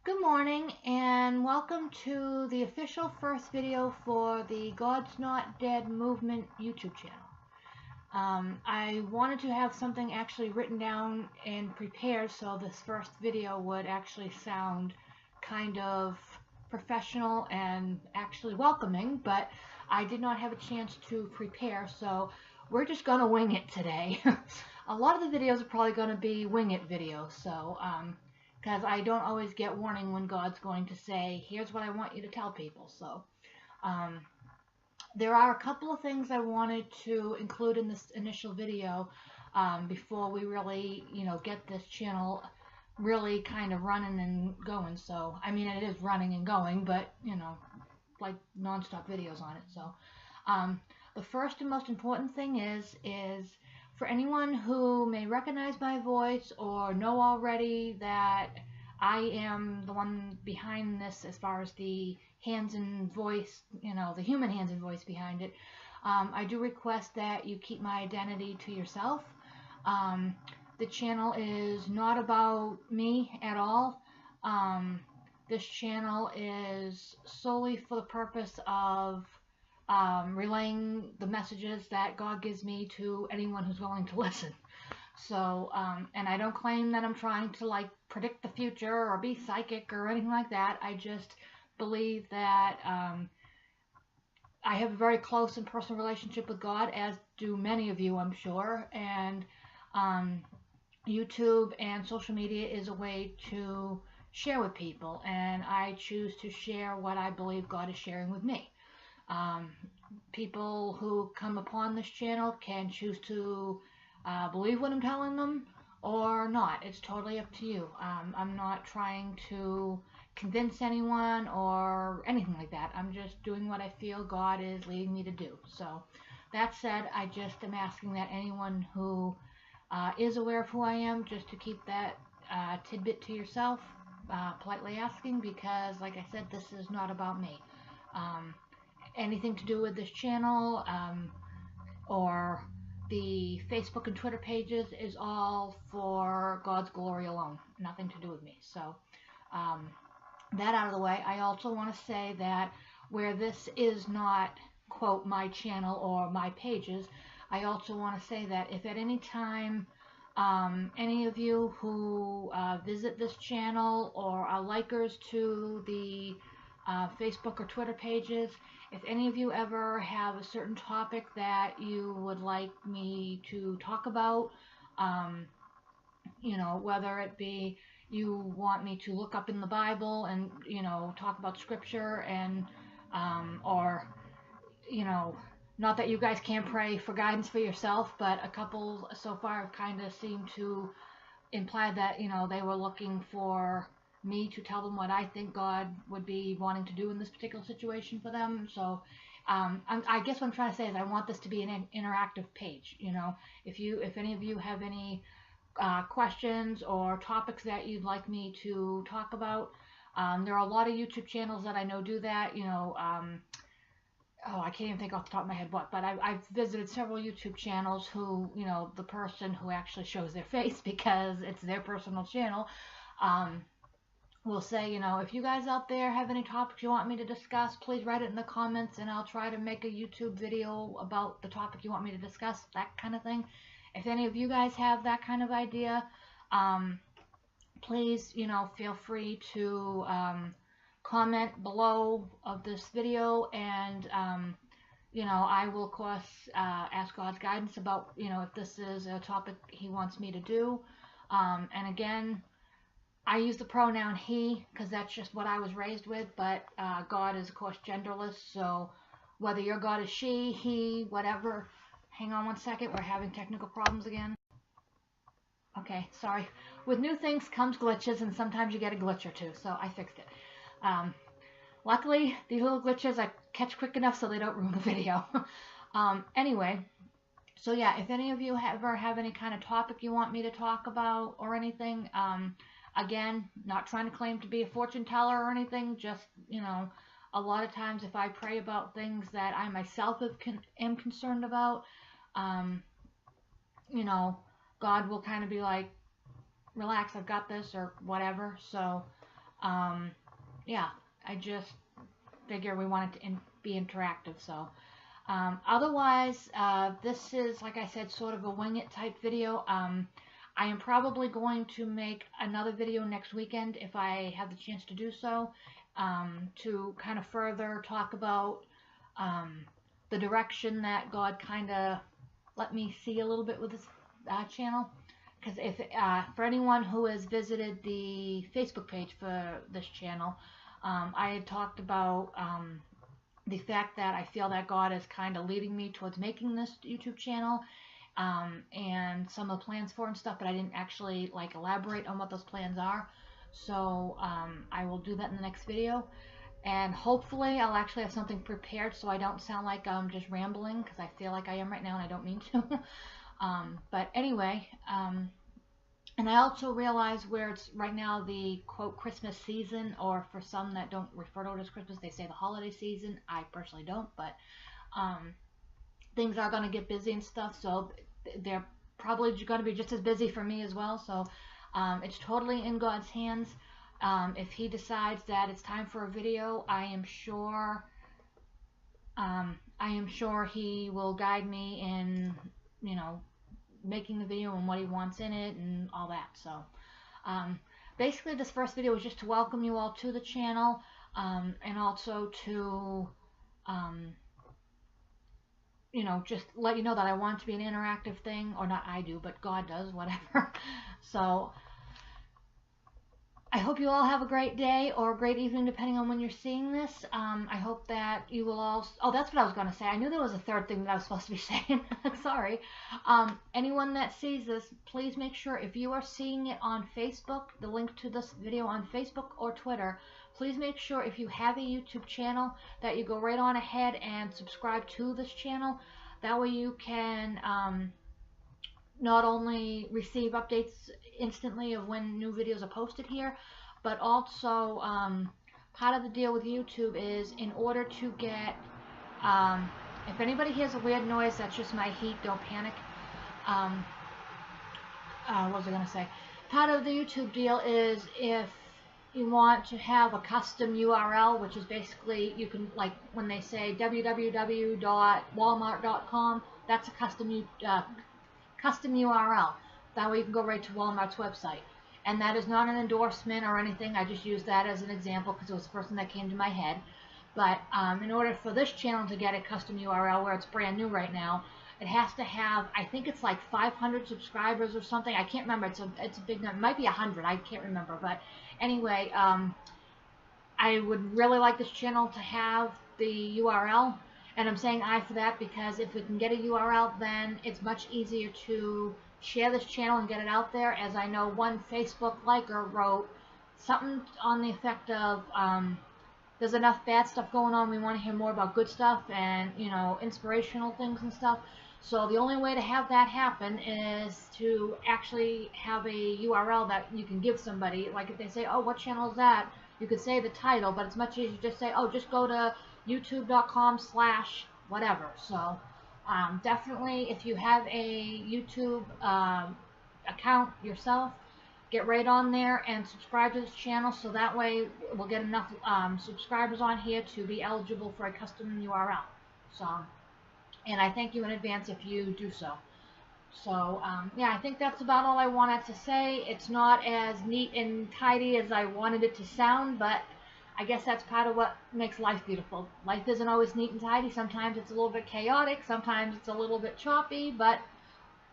Good morning and welcome to the official first video for the God's Not Dead Movement YouTube channel. I wanted to have something actually written down and prepared so this first video would actually sound kind of professional and actually welcoming, but I did not have a chance to prepare, so we're just going to wing it today. A lot of the videos are probably going to be wing it videos, so because I don't always get warning when God's going to say, here's what I want you to tell people. So um, there are a couple of things I wanted to include in this initial video before we really, get this channel really kind of running and going. So, I mean, it is running and going, but, like non-stop videos on it. So the first and most important thing is for anyone who may recognize my voice or know already that I am the one behind this as far as the hands and voice, the human hands and voice behind it, I do request that you keep my identity to yourself. The channel is not about me at all. This channel is solely for the purpose of relaying the messages that God gives me to anyone who's willing to listen. So, and I don't claim that I'm trying to predict the future or be psychic or anything like that. I just believe that I have a very close and personal relationship with God, as do many of you, I'm sure. And YouTube and social media is a way to share with people, and I choose to share what I believe God is sharing with me. People who come upon this channel can choose to believe what I'm telling them or not. It's totally up to you. I'm not trying to convince anyone or anything like that. I'm just doing what I feel God is leading me to do. So that said, I just am asking that anyone who is aware of who I am, just to keep that tidbit to yourself, politely asking, because like I said, this is not about me. Anything to do with this channel or the Facebook and Twitter pages is all for God's glory alone, nothing to do with me. So that out of the way, I also want to say that where this is not, quote, my channel or my pages, I also want to say that if at any time any of you who visit this channel or are likers to the Facebook or Twitter pages, if any of you ever have a certain topic that you would like me to talk about, whether it be you want me to look up in the Bible and, talk about scripture and, or, not that you guys can't pray for guidance for yourself, but a couple so far have kind of seemed to imply that, they were looking for me to tell them what I think God would be wanting to do in this particular situation for them. So I guess what I'm trying to say is I want this to be an interactive page. If any of you have any questions or topics that you'd like me to talk about, there are a lot of YouTube channels that I know do that. I can't even think off the top of my head what, but I've visited several YouTube channels who, the person who actually shows their face because it's their personal channel, will say, if you guys out there have any topics you want me to discuss, please write it in the comments and I'll try to make a YouTube video about the topic you want me to discuss, that kind of thing. If any of you guys have that kind of idea, please, feel free to comment below of this video, and I will of course ask God's guidance about if this is a topic he wants me to do. And again, I use the pronoun he because that's just what I was raised with, but God is of course genderless, so whether your God is she, he, whatever. Hang on one second, we're having technical problems again. Okay, sorry. With new things comes glitches, and sometimes you get a glitch or two, so I fixed it. Luckily, these little glitches I catch quick enough so they don't ruin the video. Anyway, so yeah, if any of you ever have any kind of topic you want me to talk about or anything, again, not trying to claim to be a fortune teller or anything, just, a lot of times if I pray about things that I myself am concerned about, God will kind of be like, relax, I've got this, or whatever. So Yeah, I just figure we want it to be interactive. So otherwise, this is, like I said, sort of a wing it type video. I am probably going to make another video next weekend if I have the chance to do so, to kind of further talk about the direction that God kind of let me see a little bit with this channel. Because if for anyone who has visited the Facebook page for this channel, I had talked about the fact that I feel that God is kind of leading me towards making this YouTube channel, and some of the plans for and stuff, but I didn't actually like elaborate on what those plans are. So I will do that in the next video, and hopefully I'll actually have something prepared so I don't sound like I'm just rambling, because I feel like I am right now and I don't mean to. But anyway, and I also realize where it's right now the quote Christmas season, or for some that don't refer to it as Christmas, they say the holiday season. I personally don't, but things are going to get busy and stuff, so they're probably going to be just as busy for me as well. So it's totally in God's hands. If He decides that it's time for a video, I am sure He will guide me in, you know, making the video and what He wants in it and all that. So basically this first video was just to welcome you all to the channel, and also to you know, just let you know that I want it to be an interactive thing, or not I do, but God does, whatever. So I hope you all have a great day or a great evening, depending on when you're seeing this. I hope that you will all... Oh, that's what I was going to say. I knew there was a third thing that I was supposed to be saying. Sorry. Anyone that sees this, please make sure, if you are seeing it on Facebook, the link to this video on Facebook or Twitter, please make sure if you have a YouTube channel that you go right on ahead and subscribe to this channel. That way you can not only receive updates instantly of when new videos are posted here, but also part of the deal with YouTube is, in order to get, if anybody hears a weird noise, that's just my heat, don't panic. What was I going to say? Part of the YouTube deal is, if you want to have a custom URL, which is basically, you can, like when they say www.walmart.com, that's a custom URL. That way you can go right to Walmart's website. And that is not an endorsement or anything. I just used that as an example because it was the first thing that came to my head. But in order for this channel to get a custom URL, where it's brand new right now, it has to have, I think it's like 500 subscribers or something. I can't remember. It's a big number. It might be 100. I can't remember. But anyway, I would really like this channel to have the URL. And I'm saying I for that because if we can get a URL, then it's much easier to share this channel and get it out there. As I know, one Facebook liker wrote something on the effect of, there's enough bad stuff going on, we want to hear more about good stuff and, you know, inspirational things and stuff. So the only way to have that happen is to actually have a URL that you can give somebody. Like if they say, oh, what channel is that? You could say the title, but it's much easier to just say, oh, just go to youtube.com/whatever. So definitely, if you have a YouTube account yourself, get right on there and subscribe to this channel, so that way we'll get enough subscribers on here to be eligible for a custom URL. So, and I thank you in advance if you do so. So, yeah, I think that's about all I wanted to say. It's not as neat and tidy as I wanted it to sound, but I guess that's part of what makes life beautiful. Life isn't always neat and tidy. Sometimes it's a little bit chaotic. Sometimes it's a little bit choppy, but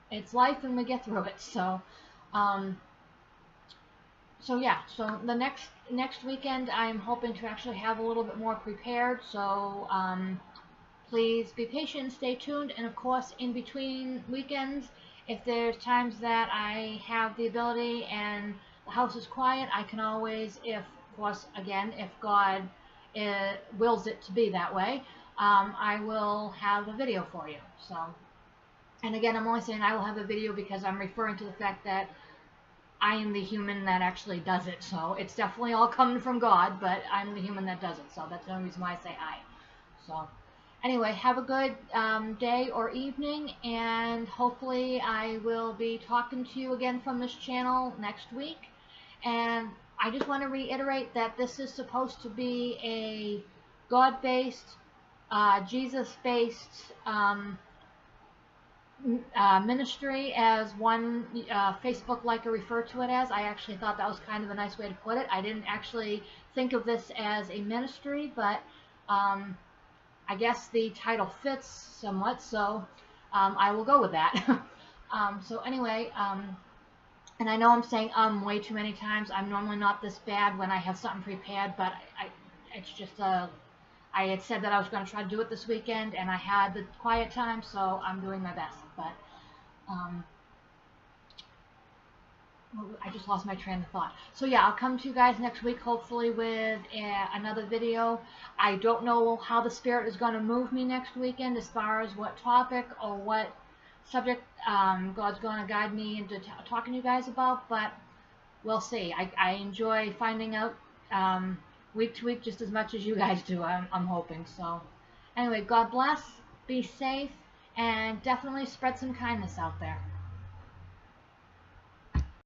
it's life and we get through it. So, so yeah, so the next weekend I'm hoping to actually have a little bit more prepared. So, please be patient and stay tuned. And of course, in between weekends, if there's times that I have the ability and the house is quiet, I can always, of course, again, if God wills it to be that way, I will have a video for you. So, and again, I'm only saying I will have a video because I'm referring to the fact that I am the human that actually does it. So it's definitely all coming from God, but I'm the human that does it. So that's the only reason why I say I. So anyway, have a good day or evening, and hopefully I will be talking to you again from this channel next week. And I just want to reiterate that this is supposed to be a God-based, Jesus-based ministry, as one Facebook liker referred to it as. I actually thought that was kind of a nice way to put it. I didn't actually think of this as a ministry, but I guess the title fits somewhat, so I will go with that. So anyway, and I know I'm saying way too many times. I'm normally not this bad when I have something prepared, but it's just I had said that I was going to try to do it this weekend, and I had the quiet time, so I'm doing my best. But I just lost my train of thought. So yeah, I'll come to you guys next week, hopefully with another video. I don't know how the Spirit is going to move me next weekend as far as what topic or what subject God's going to guide me into talking to you guys about, but we'll see. I enjoy finding out week to week just as much as you guys do, I'm hoping. So anyway, God bless, be safe, and definitely spread some kindness out there.